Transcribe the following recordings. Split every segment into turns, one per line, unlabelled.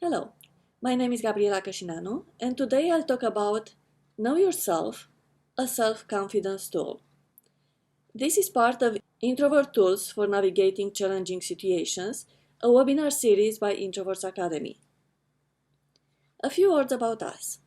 Hello, my name is Gabriela Cascinano, and today I'll talk about Know Yourself, a self-confidence tool. This is part of Introvert Tools for Navigating Challenging Situations, a webinar series by Introverts Academy. A few words about us.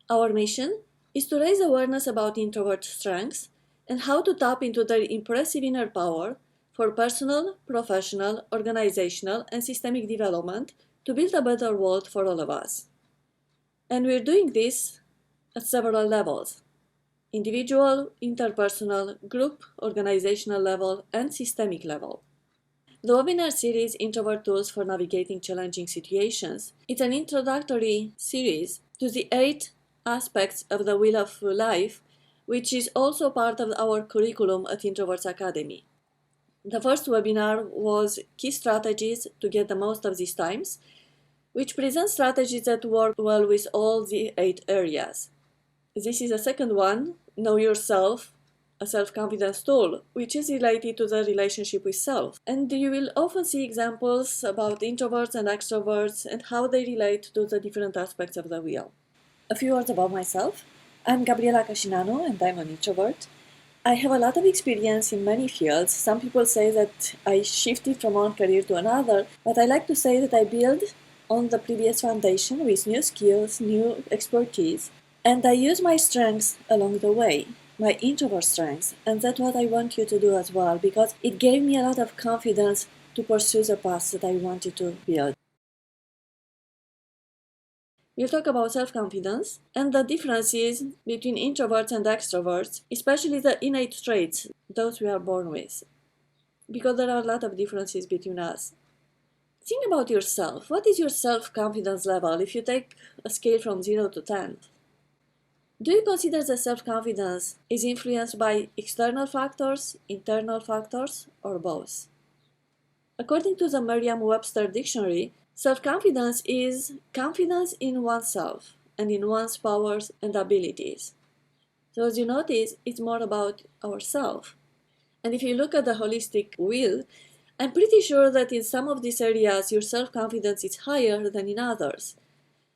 Our mission is to raise awareness about introvert strengths and how to tap into their impressive inner power for personal, professional, organizational, and systemic development to build a better world for all of us. And we're doing this at several levels: individual, interpersonal, group, organizational level, and systemic level. The webinar series Introvert Tools for Navigating Challenging Situations is an introductory series to the 8 aspects of the Wheel of Life, which is also part of our curriculum at Introverts Academy. The first webinar was Key Strategies to Get the Most of These Times, which presents strategies that work well with all the 8 areas. This is the second one, Know Yourself, a self-confidence tool, which is related to the relationship with self. And you will often see examples about introverts and extroverts and how they relate to the different aspects of the wheel. A few words about myself. I'm Gabriela Cascinano and I'm an introvert. I have a lot of experience in many fields. Some people say that I shifted from one career to another, but I like to say that I build on the previous foundation with new skills, new expertise, and I use my strengths along the way, my introvert strengths, and that's what I want you to do as well, because it gave me a lot of confidence to pursue the path that I wanted to build. We'll talk about self-confidence and the differences between introverts and extroverts, especially the innate traits, those we are born with, because there are a lot of differences between us. Think about yourself. What is your self-confidence level if you take a scale from 0 to 10? Do you consider that self-confidence is influenced by external factors, internal factors, or both? According to the Merriam-Webster dictionary, self-confidence is confidence in oneself and in one's powers and abilities. So as you notice, it's more about ourselves. And if you look at the holistic wheel, I'm pretty sure that in some of these areas your self-confidence is higher than in others.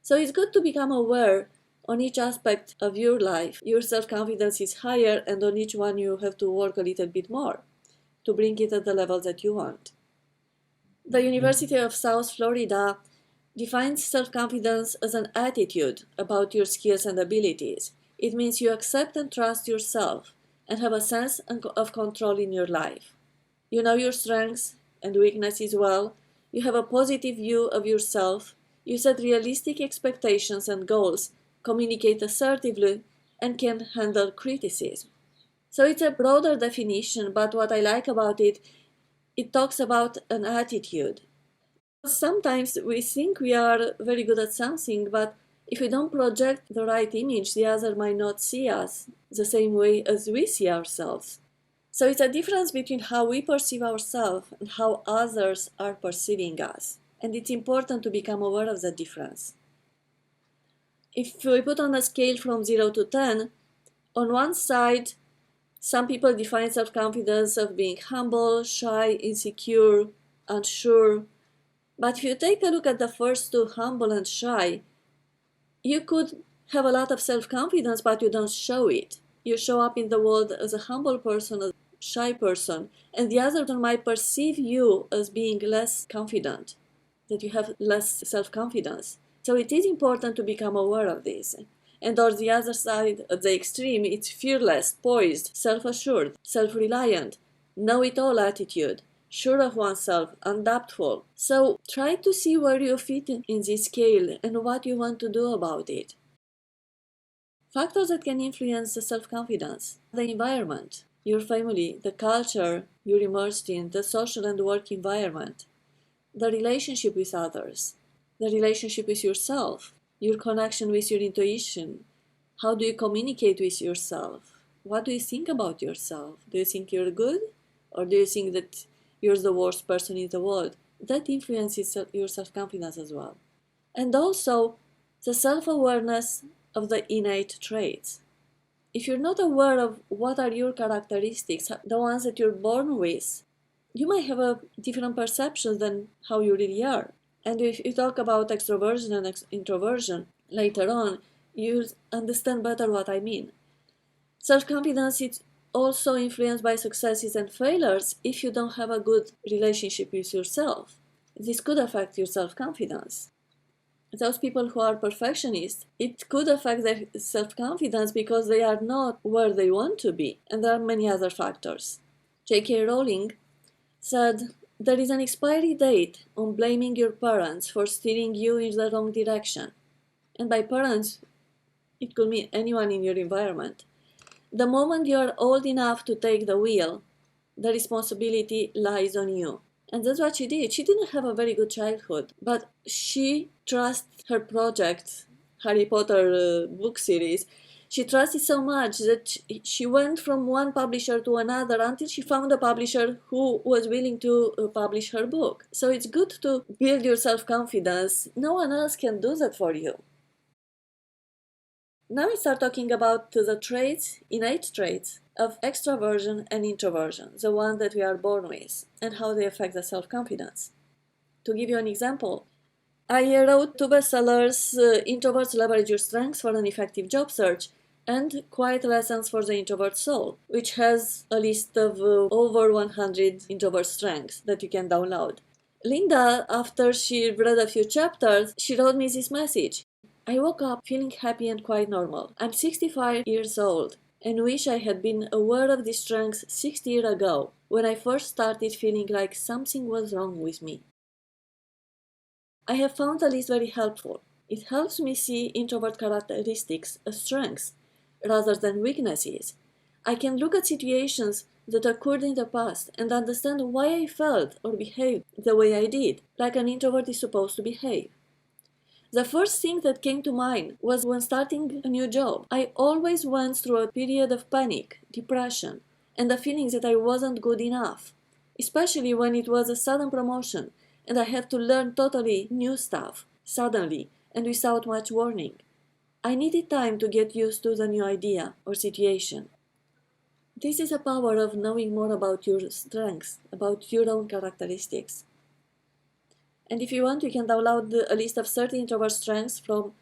So it's good to become aware on each aspect of your life. Your self-confidence is higher, and on each one you have to work a little bit more to bring it at the level that you want. The University of South Florida defines self-confidence as an attitude about your skills and abilities. It means you accept and trust yourself and have a sense of control in your life. You know your strengths and weaknesses well. You have a positive view of yourself. You set realistic expectations and goals, communicate assertively, and can handle criticism. So it's a broader definition, but what I like about it, it talks about an attitude. Sometimes we think we are very good at something, but if we don't project the right image, the other might not see us the same way as we see ourselves. So it's a difference between how we perceive ourselves and how others are perceiving us. And it's important to become aware of that difference. If we put on a scale from 0 to 10, on one side, some people define self-confidence of being humble, shy, insecure, unsure. But if you take a look at the first two, humble and shy, you could have a lot of self-confidence, but you don't show it. You show up in the world as a humble person, a shy person, and the other one might perceive you as being less confident, that you have less self-confidence. So it is important to become aware of this. And on the other side, at the extreme, it's fearless, poised, self-assured, self-reliant, know-it-all attitude, sure of oneself, undoubtful. So try to see where you fit in this scale and what you want to do about it. Factors that can influence the self-confidence: the environment, your family, the culture you're immersed in, the social and work environment, the relationship with others, the relationship with yourself, your connection with your intuition. How do you communicate with yourself? What do you think about yourself? Do you think you're good? Or do you think that you're the worst person in the world? That influences your self-confidence as well. And also the self-awareness of the innate traits. If you're not aware of what are your characteristics, the ones that you're born with, you might have a different perception than how you really are. And if you talk about extroversion and introversion later on, you'll understand better what I mean. Self-confidence is also influenced by successes and failures if you don't have a good relationship with yourself. This could affect your self-confidence. Those people who are perfectionists, it could affect their self-confidence because they are not where they want to be, and there are many other factors. J.K. Rowling said, "There is an expiry date on blaming your parents for steering you in the wrong direction." And by parents, it could mean anyone in your environment. The moment you are old enough to take the wheel, the responsibility lies on you. And that's what she did. She didn't have a very good childhood, but she trusted her project, Harry Potter book series. She trusted so much that she went from one publisher to another until she found a publisher who was willing to publish her book. So it's good to build your self-confidence. No one else can do that for you. Now we start talking about the traits, innate traits, of extraversion and introversion, the one that we are born with, and how they affect the self-confidence. To give you an example, I wrote 2 bestsellers, Introverts Leverage Your Strengths for an Effective Job Search, and Quiet Lessons for the Introvert Soul, which has a list of over 100 introvert strengths that you can download. Linda, after she read a few chapters, she wrote me this message. I woke up feeling happy and quite normal. I'm 65 years old and wish I had been aware of these strengths 6 years ago, when I first started feeling like something was wrong with me. I have found the list very helpful. It helps me see introvert characteristics as strengths rather than weaknesses. I can look at situations that occurred in the past and understand why I felt or behaved the way I did, like an introvert is supposed to behave. The first thing that came to mind was when starting a new job. I always went through a period of panic, depression, and the feeling that I wasn't good enough, especially when it was a sudden promotion and I had to learn totally new stuff, suddenly, and without much warning. I needed time to get used to the new idea or situation. This is the power of knowing more about your strengths, about your own characteristics. And if you want, you can download a list of 30 introvert strengths from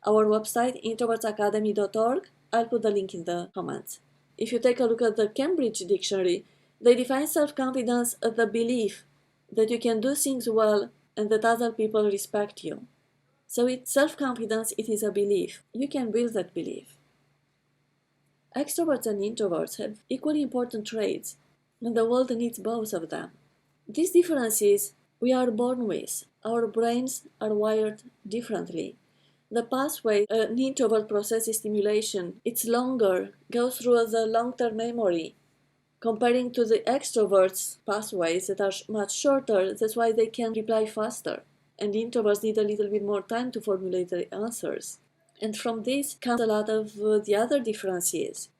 our website, introvertsacademy.org. I'll put the link in the comments. If you take a look at the Cambridge Dictionary, they define self-confidence as the belief that you can do things well and that other people respect you. So self-confidence, it is a belief. You can build that belief. Extroverts and introverts have equally important traits, and the world needs both of them. These differences we are born with. Our brains are wired differently. The pathway an introvert processes stimulation, it's longer, goes through the long-term memory, comparing to the extroverts' pathways that are much shorter. That's why they can reply faster. And introverts need a little bit more time to formulate their answers. And from this comes a lot of the other differences.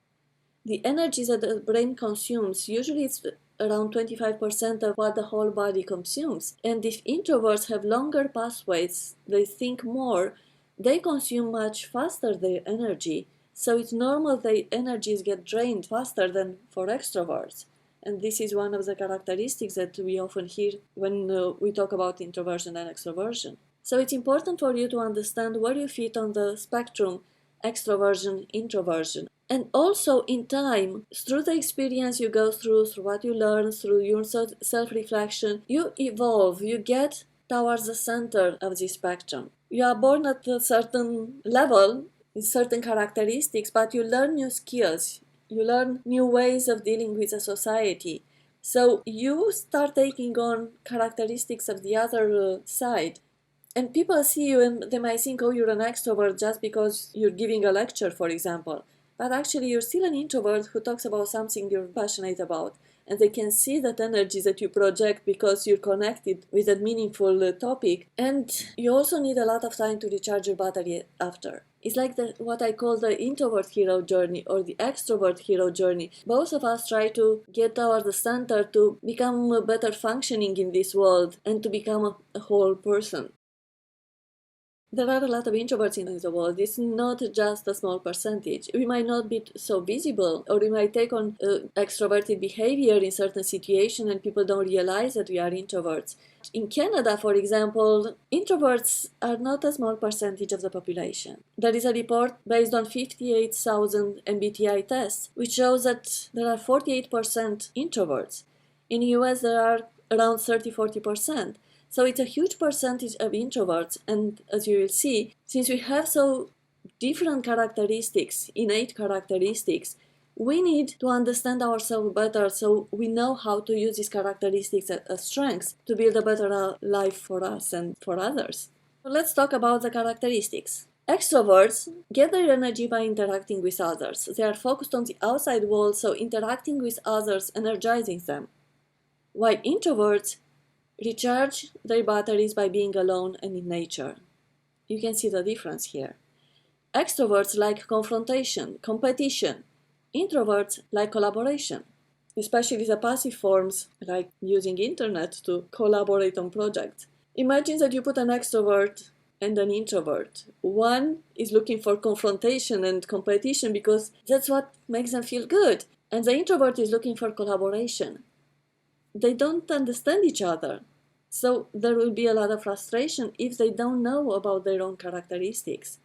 The energy that the brain consumes, usually it's around 25% of what the whole body consumes. And if introverts have longer pathways, they think more, they consume much faster their energy. So it's normal their energies get drained faster than for extroverts. And this is one of the characteristics that we often hear when we talk about introversion and extroversion. So it's important for you to understand where you fit on the spectrum, extroversion, introversion. And also in time, through the experience you go through what you learn, through your self-reflection, you evolve, you get towards the center of the spectrum. You are born at a certain level, with certain characteristics, but you learn new skills, you learn new ways of dealing with a society. So you start taking on characteristics of the other side. And people see you and they might think, oh, you're an extrovert just because you're giving a lecture, for example. But actually, you're still an introvert who talks about something you're passionate about. And they can see that energy that you project because you're connected with a meaningful topic. And you also need a lot of time to recharge your battery after. It's like what I call the introvert hero journey or the extrovert hero journey. Both of us try to get towards the center to become better functioning in this world and to become a whole person. There are a lot of introverts in the world. It's not just a small percentage. We might not be so visible, or we might take on extroverted behavior in certain situations and people don't realize that we are introverts. In Canada, for example, introverts are not a small percentage of the population. There is a report based on 58,000 MBTI tests, which shows that there are 48% introverts. In the US, there are around 30–40%. So it's a huge percentage of introverts, and as you will see, since we have so different characteristics, innate characteristics, we need to understand ourselves better so we know how to use these characteristics as strengths to build a better life for us and for others. So let's talk about the characteristics. Extroverts get their energy by interacting with others. They are focused on the outside world, so interacting with others energizes them. While introverts recharge their batteries by being alone and in nature. You can see the difference here. Extroverts like confrontation, competition. Introverts like collaboration, especially the passive forms like using internet to collaborate on projects. Imagine that you put an extrovert and an introvert. One is looking for confrontation and competition because that's what makes them feel good, and the introvert is looking for collaboration. They don't understand each other. So there will be a lot of frustration if they don't know about their own characteristics.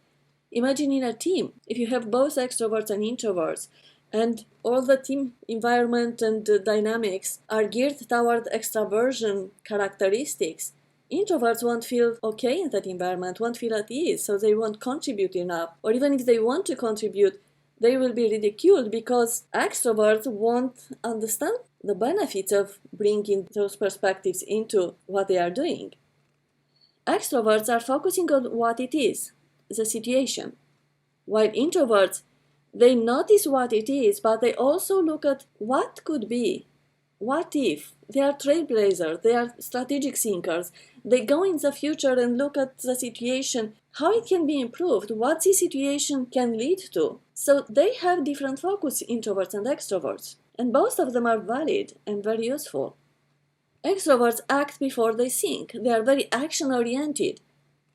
Imagine in a team, if you have both extroverts and introverts, and all the team environment and dynamics are geared toward extraversion characteristics, introverts won't feel okay in that environment, won't feel at ease, so they won't contribute enough. Or even if they want to contribute, they will be ridiculed because extroverts won't understand the benefits of bringing those perspectives into what they are doing. Extroverts are focusing on what it is, the situation, while introverts, they notice what it is, but they also look at what could be, what if. They are trailblazers, they are strategic thinkers. They go in the future and look at the situation, how it can be improved, what the situation can lead to. So they have different focus, introverts and extroverts, and both of them are valid and very useful. Extroverts act before they think. They are very action-oriented.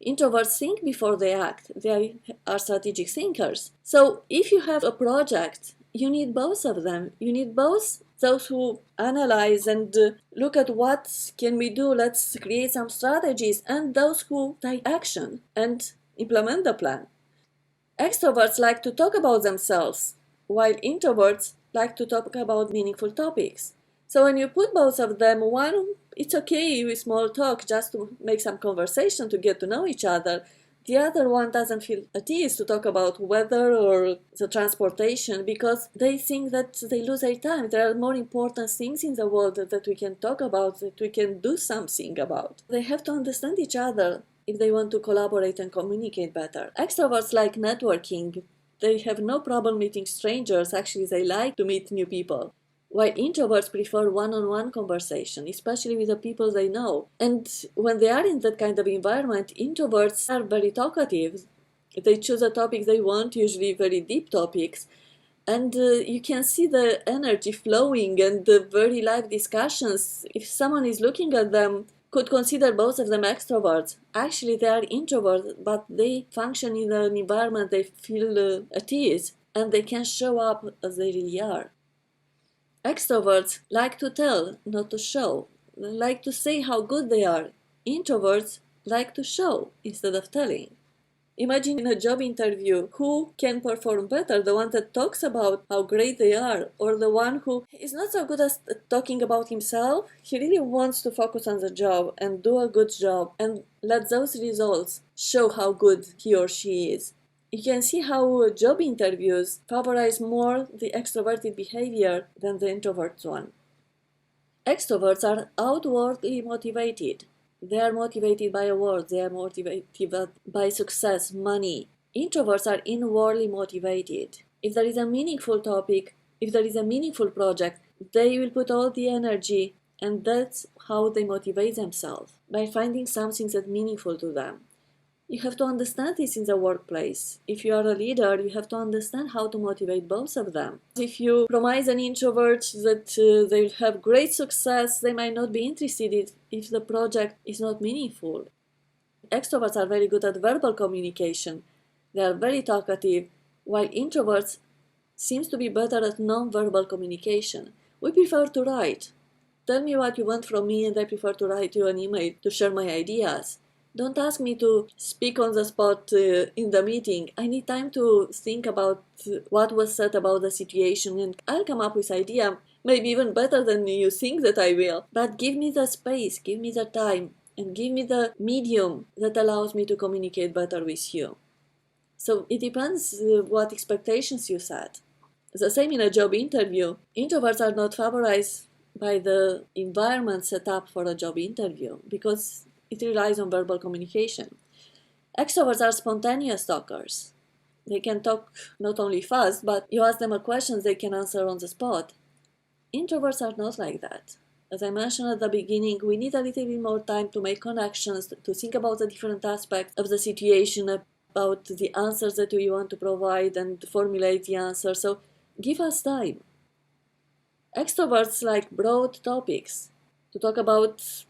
Introverts think before they act. They are strategic thinkers. So if you have a project, you need both of them. You need both those who analyze and look at what can we do, let's create some strategies, and those who take action and implement the plan. Extroverts like to talk about themselves, while introverts like to talk about meaningful topics. So when you put both of them, one, it's okay with small talk just to make some conversation to get to know each other. The other one doesn't feel at ease to talk about weather or the transportation because they think that they lose their time. There are more important things in the world that we can talk about, that we can do something about. They have to understand each other if they want to collaborate and communicate better. Extroverts like networking. They have no problem meeting strangers. Actually, they like to meet new people. While introverts prefer one-on-one conversation, especially with the people they know. And when they are in that kind of environment, introverts are very talkative. They choose a topic they want, usually very deep topics. And you can see the energy flowing and the very live discussions. If someone is looking at them, could consider both of them extroverts. Actually, they are introverts, but they function in an environment they feel at ease, and they can show up as they really are. Extroverts like to tell, not to show. They like to say how good they are. Introverts like to show instead of telling. Imagine in a job interview, who can perform better? The one that talks about how great they are, or the one who is not so good at talking about himself? He really wants to focus on the job and do a good job and let those results show how good he or she is. You can see how job interviews favorize more the extroverted behavior than the introvert one. Extroverts are outwardly motivated. They are motivated by awards, they are motivated by success, money. Introverts are inwardly motivated. If there is a meaningful topic, if there is a meaningful project, they will put all the energy, and that's how they motivate themselves, by finding something that's meaningful to them. You have to understand this in the workplace. If you are a leader, you have to understand how to motivate both of them. If you promise an introvert that they will have great success, they might not be interested if the project is not meaningful. Extroverts are very good at verbal communication. They are very talkative, while introverts seems to be better at non-verbal communication. We prefer to write. Tell me what you want from me and I prefer to write you an email to share my ideas. Don't ask me to speak on the spot in the meeting. I need time to think about what was said about the situation and I'll come up with idea, maybe even better than you think that I will. But give me the space, give me the time, and give me the medium that allows me to communicate better with you. So it depends what expectations you set. The same in a job interview. Introverts are not favorized by the environment set up for a job interview because it relies on verbal communication. Extroverts are spontaneous talkers. They can talk not only fast, but you ask them a question they can answer on the spot. Introverts are not like that. As I mentioned at the beginning, we need a little bit more time to make connections, to think about the different aspects of the situation, about the answers that we want to provide and formulate the answer. So give us time. Extroverts like broad topics to talk about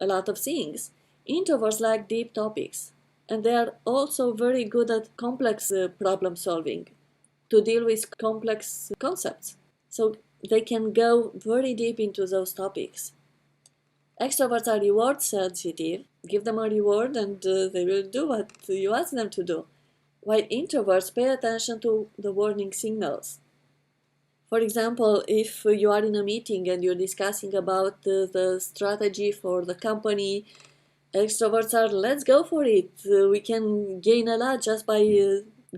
a lot of things. Introverts like deep topics. And they are also very good at complex problem solving, to deal with complex concepts. So they can go very deep into those topics. Extroverts are reward sensitive. Give them a reward and they will do what you ask them to do. While introverts pay attention to the warning signals. For example, if you are in a meeting and you're discussing about the strategy for the company, extroverts are, let's go for it. We can gain a lot just by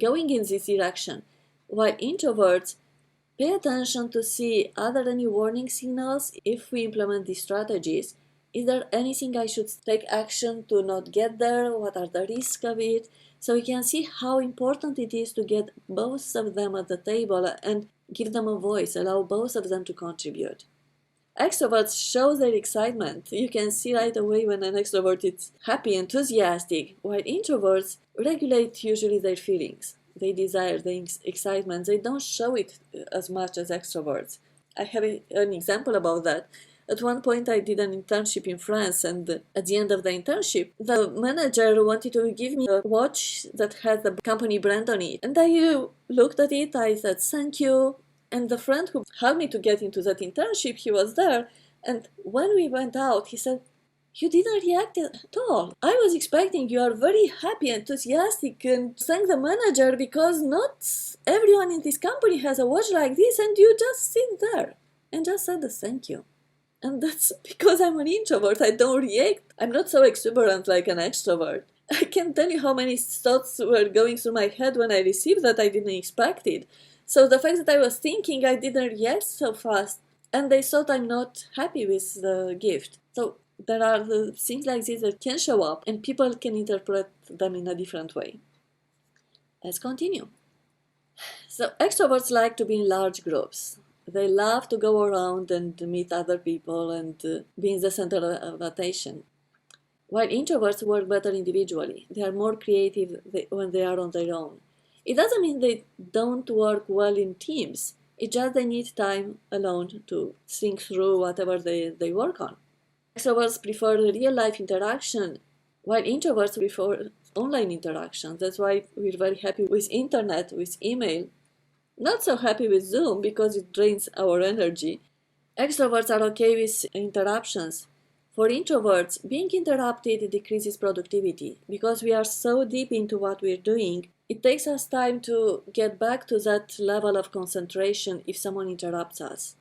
going in this direction. While introverts pay attention to see, are there any warning signals if we implement these strategies? Is there anything I should take action to not get there? What are the risks of it? So we can see how important it is to get both of them at the table and give them a voice, allow both of them to contribute. Extroverts show their excitement. You can see right away when an extrovert is happy, enthusiastic, while introverts regulate usually their feelings. They desire the excitement. They don't show it as much as extroverts. I have an example about that. At one point I did an internship in France, and at the end of the internship, the manager wanted to give me a watch that had the company brand on it. And I looked at it, I said, thank you. And the friend who helped me to get into that internship, he was there. And when we went out, he said, you didn't react at all. I was expecting you are very happy, enthusiastic, and thank the manager because not everyone in this company has a watch like this, and you just sit there and just said the thank you. And that's because I'm an introvert. I don't react. I'm not so exuberant like an extrovert. I can't tell you how many thoughts were going through my head when I received that I didn't expect it. So the fact that I was thinking, I didn't react so fast, and they thought I'm not happy with the gift. So there are things like this that can show up, and people can interpret them in a different way. Let's continue. So extroverts like to be in large groups. They love to go around and meet other people and be in the center of attention. While introverts work better individually. They are more creative when they are on their own. It doesn't mean they don't work well in teams. It's just they need time alone to think through whatever they work on. Extroverts prefer real-life interaction, while introverts prefer online interaction. That's why we're very happy with internet, with email. Not so happy with Zoom because it drains our energy. Extroverts are okay with interruptions. For introverts, being interrupted decreases productivity. Because we are so deep into what we're doing, it takes us time to get back to that level of concentration if someone interrupts us.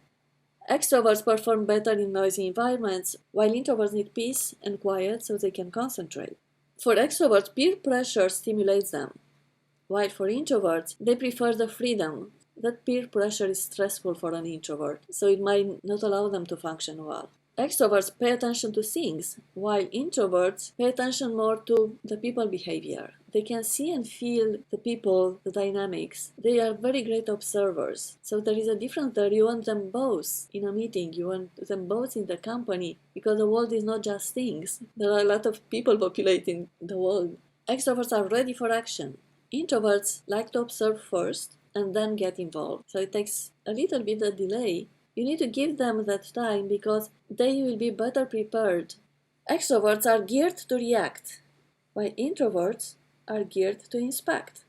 Extroverts perform better in noisy environments, while introverts need peace and quiet so they can concentrate. For extroverts, peer pressure stimulates them, while for introverts, they prefer the freedom. That peer pressure is stressful for an introvert, so it might not allow them to function well. Extroverts pay attention to things, while introverts pay attention more to the people behavior. They can see and feel the people, the dynamics. They are very great observers. So there is a difference there. You want them both in a meeting. You want them both in the company because the world is not just things. There are a lot of people populating the world. Extroverts are ready for action. Introverts like to observe first and then get involved. So it takes a little bit of delay. You need to give them that time because they will be better prepared. Extroverts are geared to react. while introverts are geared to inspect.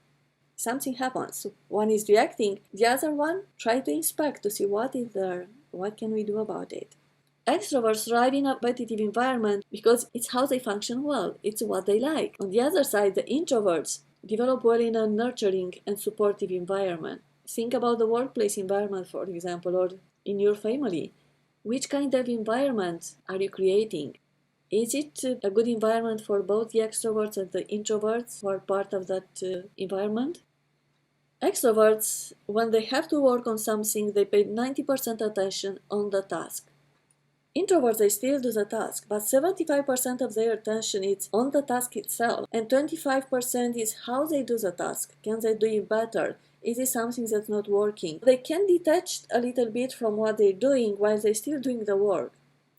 Something happens, one is reacting, the other one tries to inspect to see what is there, what can we do about it. Extroverts thrive in a competitive environment because it's how they function well, it's what they like. On the other side, the introverts develop well in a nurturing and supportive environment. Think about the workplace environment, for example, or in your family. Which kind of environment are you creating? Is it a good environment for both the extroverts and the introverts who are part of that environment? Extroverts, when they have to work on something, they pay 90% attention on the task. Introverts, they still do the task, but 75% of their attention is on the task itself, and 25% is how they do the task. Can they do it better? Is it something that's not working? They can detach a little bit from what they're doing while they're still doing the work.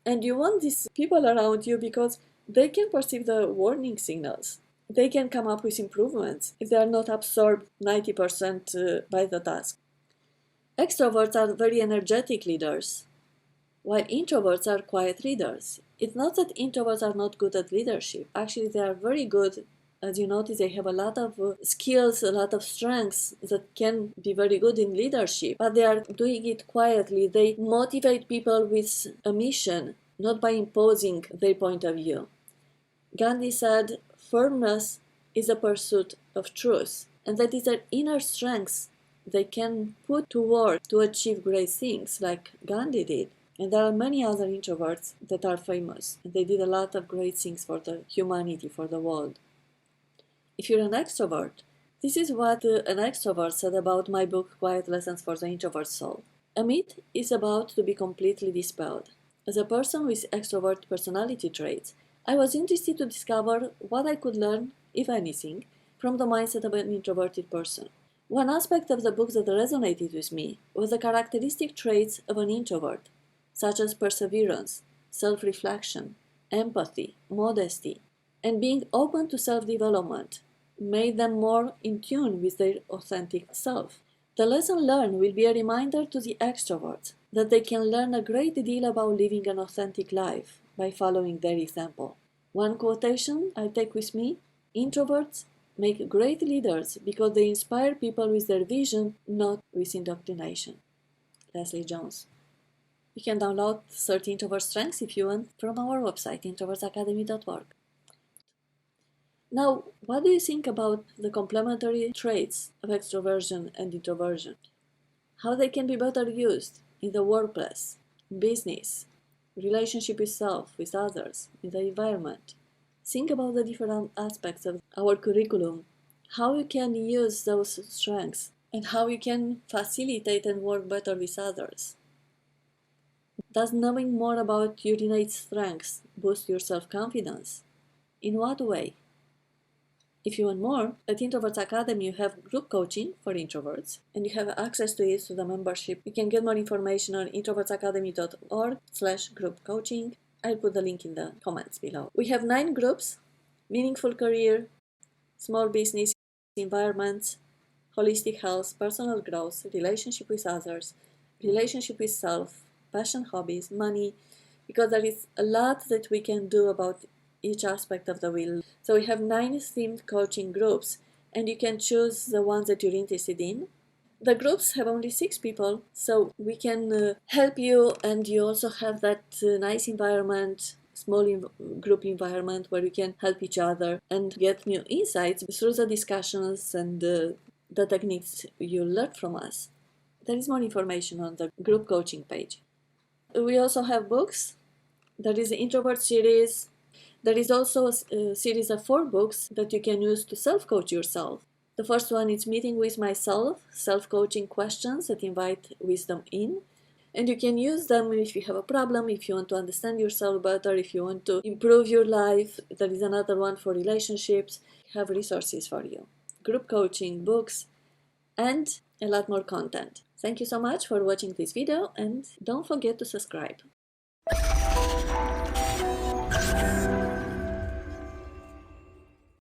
And you want these people around you because they can perceive the warning signals. They can come up with improvements if they are not absorbed 90% by the task. Extroverts are very energetic leaders, while introverts are quiet leaders. It's not that introverts are not good at leadership. Actually, they are very good. As you notice, they have a lot of skills, a lot of strengths that can be very good in leadership, but they are doing it quietly. They motivate people with a mission, not by imposing their point of view. Gandhi said, firmness is a pursuit of truth, and that is their inner strengths they can put to work to achieve great things, like Gandhi did. And there are many other introverts that are famous, and they did a lot of great things for the humanity, for the world. If you're an extrovert, this is what an extrovert said about my book, Quiet Lessons for the Introvert Soul. A myth is about to be completely dispelled. As a person with extrovert personality traits, I was interested to discover what I could learn, if anything, from the mindset of an introverted person. One aspect of the book that resonated with me was the characteristic traits of an introvert, such as perseverance, self-reflection, empathy, modesty, and being open to self-development made them more in tune with their authentic self. The lesson learned will be a reminder to the extroverts that they can learn a great deal about living an authentic life by following their example. One quotation I take with me: introverts make great leaders because they inspire people with their vision, not with indoctrination. Leslie Jones. You can download 30 Introvert Strengths if you want from our website, introvertsacademy.org. Now, what do you think about the complementary traits of extroversion and introversion? How they can be better used in the workplace, in business, relationship with self, with others, in the environment. Think about the different aspects of our curriculum, how you can use those strengths, and how you can facilitate and work better with others. Does knowing more about your innate strengths boost your self-confidence? In what way? If you want more, at Introverts Academy you have group coaching for introverts, and you have access to it through the membership. You can get more information on introvertsacademy.org/group coaching. I'll put the link in the comments below. We have 9 groups: meaningful career, small business environments, holistic health, personal growth, relationship with others, relationship with self, passion, hobbies, money, because there is a lot that we can do about each aspect of the wheel. So we have 9 themed coaching groups, and you can choose the ones that you're interested in. The groups have only 6 people, so we can help you, and you also have that nice environment, small group environment where you can help each other and get new insights through the discussions and the techniques you learned from us. There is more information on the group coaching page. We also have books. There is the Introvert series. There is also a series of 4 books that you can use to self-coach yourself. The first one is Meeting with Myself, self-coaching questions that invite wisdom in. And you can use them if you have a problem, if you want to understand yourself better, if you want to improve your life. There is another one for relationships. I have resources for you. Group coaching, books, and a lot more content. Thank you so much for watching this video, and don't forget to subscribe.